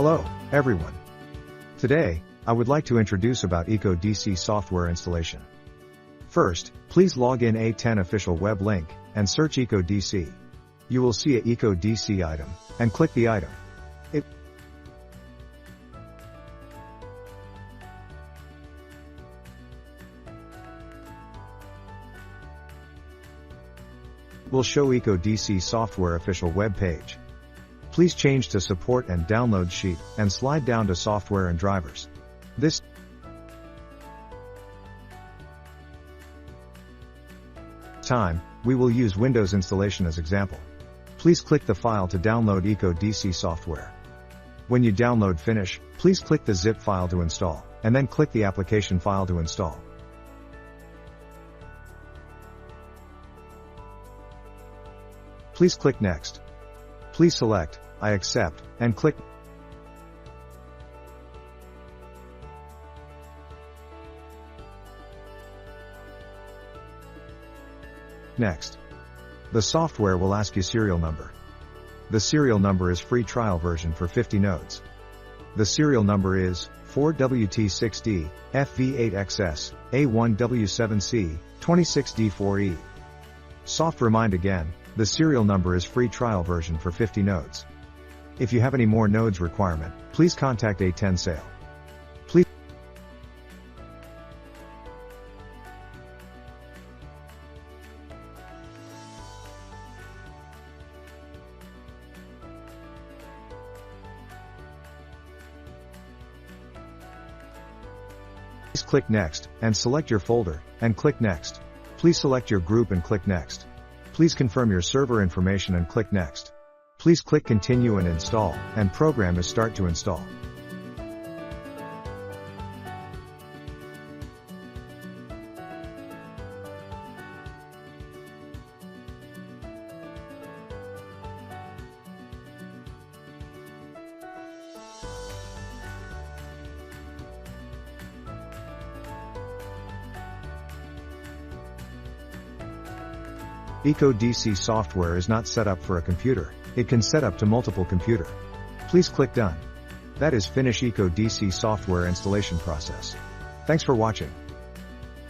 Hello, everyone. Today, I would like to introduce about Eco DC software installation. First, please log in ATEN official web link, and search Eco DC. You will see a Eco DC item, and click the item. It will show Eco DC software official web page. Please change to support and download sheet, and slide down to software and drivers. This time, we will use Windows installation as example. Please click the file to download Eco DC software. When you download finish, please click the zip file to install, and then click the application file to install. Please click next. Please select I accept, and click Next. The software will ask you serial number. The serial number is free trial version for 50 nodes. The serial number is 4WT6D, FV8XS, A1W7C, 26D4E. Soft remind again, the serial number is free trial version for 50 nodes. If you have any more nodes requirement, please contact ATEN Sale. Please click Next, and select your folder, and click Next. Please select your group and click Next. Please confirm your server information and click Next. Please click Continue and Install, and program is start to install. Eco DC software is not set up for a computer, it can set up to multiple computer. Please click Done. That is finish Eco DC software installation process. Thanks for watching.